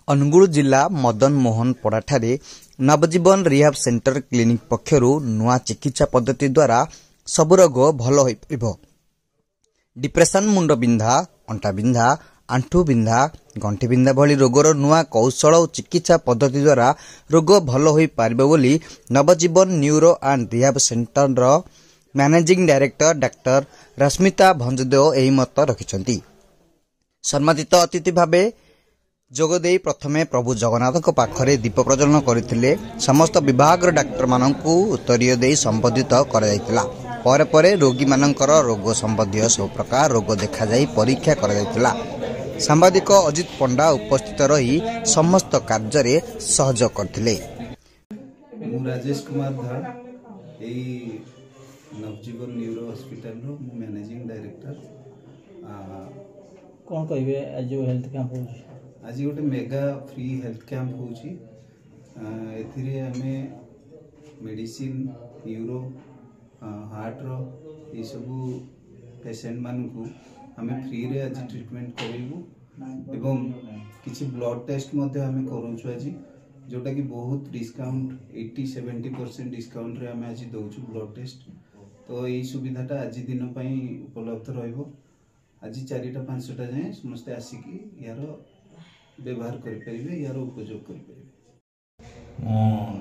अनुगुल जिला मदन मोहन पड़ाठारे नवजीवन rehab centre clinic पक्षरु नुआ चिकित्सा पद्धति द्वारा सब रोग भल होई परिबो। डिप्रेशन, मुंड बिंधा, अंटा बिंधा, आंठू बिंधा, गंठी बिंधा भली रोगर नुआ कौशल और चिकित्सा पद्धति द्वारा रोग भल होई परिबो बोली Navjeevan neuro and rehab centre managing director doctor Rashmita Bhanjdeo एही मत रखिछंती। सम्मानित अतिथि भावे जोगदे प्रथमे प्रभु जगन्नाथ पाखरे दीप प्रज्वलन करथिले। समस्त विभाग डाक्टर माननकु उत्तरीय दे संबोधित करा जायतिला। परे परे रोगी मानकर रोग संबंधी सब प्रकार रोग देखा जाई परीक्षा करा जायतिला। सांबादिक अजित पंडा उपस्थित रही समस्त कार्य रे सहयोग करथिले। राजेश कुमार धार एई नवजीवन न्यूरो हॉस्पिटल रो मैनेजिंग डायरेक्टर। कौन कहिबे आज जो हेल्थ कैंप होची? आज गोटे मेगा फ्री हेल्थ कैंप होची। एथिरे हमें मेडिसिन, न्यूरो, हार्ट रो ये सब पेशेंट मान को हमें फ्री रे आज ट्रीटमेंट करेबू एवं किछि ब्लड टेस्ट मध्ये हमें करूछु आज, जोटा कि बहुत डिस्काउंट 80-70% डिस्काउंट रे हमें आज दउछु ब्लड टेस्ट। तो यही सुविधाटा आज दिन पई उपलब्ध रहइबो। आज 4टा-5टा जाए समस्त आसिकी यार व्यवहार करें, यार उपयोग करें।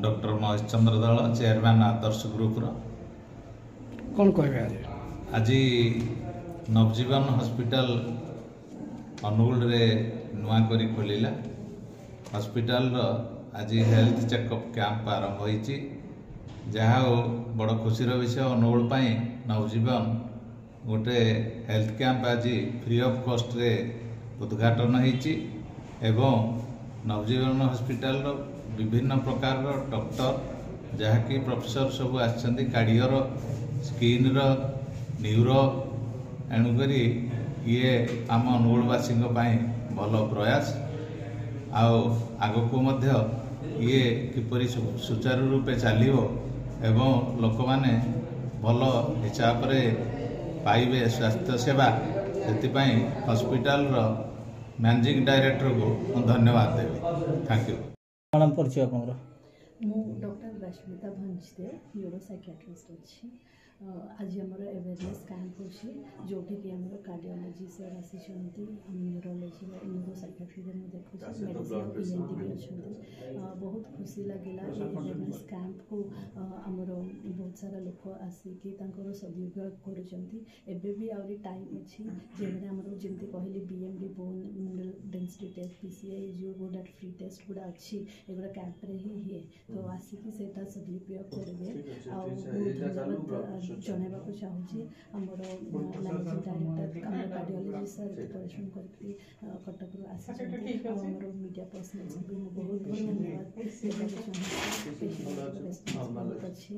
डॉक्टर महेश चंद्र दल, चेयरमैन आदर्श ग्रुप कौन कहे आज नवजीवन हॉस्पिटल अनुगुल रे नुआ करी खोलिला। हॉस्पिटल आज हेल्थ चेकअप कैंप आरंभ होईची, जहा बड़ खुशीर विषय। अनुगुल पाई नवजीवन गोटे हेल्थ कैंप आज फ्री ऑफ कॉस्ट रे उद्घाटन होईची एवं नवजीवन हॉस्पिटल विभिन्न प्रकार डॉक्टर जहाँकि प्रोफेसर सब आछंती कार्डियर, स्किन रो, न्यूरो, एणुकरी ये आम अनुगुलवासी भल प्रयास। आगको मध्य ये किपरि सुचारू रूपे चलिबो एवं लोक माने भल हिसाब रे पाइबे स्वास्थ्य सेवा। से हॉस्पिटल मैनेजिंग डायरेक्टर को धन्यवाद देवी। Thank you. नाम परिचय आपनकर? मु doctor Rashmita Bhanjdeo, neuro psychiatrist अच्छी। आज आमर अवेयरनेस कैंप होची, जोठी कि आमर कार्डियोलॉजी सर आसीचंती, न्यूरोलॉजी न्यूरो साइकियाट्री रे मु देखुची, मेडिसिन ईएनटी भी अछंती। बहुत खुशी लागिला ए अवेयरनेस कैंप को आमर बहुत सारा लोक आसिकी तांकर सदुपयोग करूचंती। एबे भी आउरी टाइम अछि जेने आमर जेंती कहली BMD bone mineral density test, PCI जो गुडा फ्री टेस्ट गुडा अछि, एगुडा कैंप रे ही तो आसिकी सेटा सदुपयोग करबे। आ धन्यवाद जनाइबा को चाहूँगी आमर मैनेजिंग डायरेक्टर आम कार्डियोलॉजी सर परिश्रम करके कटक आसी आमर मीडिया पर्सनल भी बहुत बहुत धन्यवाद अच्छी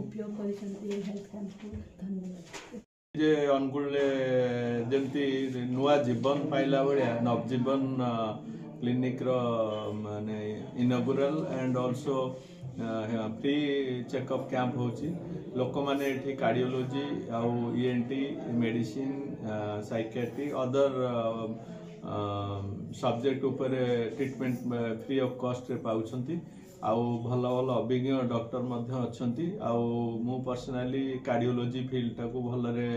उपयोग कर हेल्थ कैंप को धन्यवाद। जे अनुगुल जमती नुआ जीवन पाइला भाया नवजीवन क्लिनिक रो माने inauguration and also free checkup camp होची। लोक माने एठी कार्डियोलॉजी आउ ENT, medicine, psychiatry, other subject ऊपर ट्रीटमेंट फ्री ऑफ कॉस्ट रे पाउछंती। आउ भल भल अभिज्ञ डॉक्टर मध्य अछंती। आउ मु पर्सनली कार्डियोलॉजी फील्ड टाको भल रे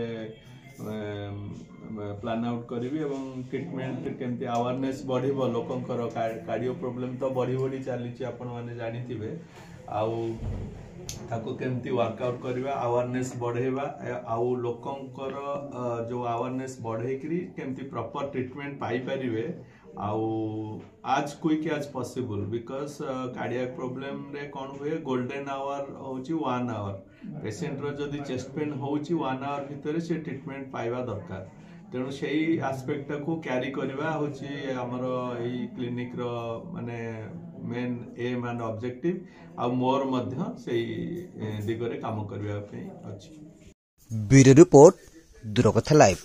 प्लान आउट करी एवं ट्रीटमेंट केमती अवेयरनेस बढ़िबो। लोकंकर कार्डियो प्रॉब्लम तो बढ़ी बढ़ी चली आपण माने जानिथिबे। आउ ताको केमती वर्कआउट करवा, अवेयरनेस बढ़ेवा, आउ लोकंकर जो अवेयरनेस बढ़ेकरी केमती प्रॉपर ट्रीटमेंट पाई परिवे। आउ आज quick as possible because cardiac problem रे कौन हुए गोल्डन आवर होची 1 आवर। पेशेंट रो जदी चेस्ट पेन होची 1 आवर भितर से ट्रीटमेंट पाइबा दरकार। तेणु से आस्पेक्ट को क्यारी करवा होची हमरो एई क्लिनिक रो माने मेन एम एंड ऑब्जेक्टिव। आ मोर मध्य से दिगरे काम करबा पे अछि। Bureau report, Doorkatha live.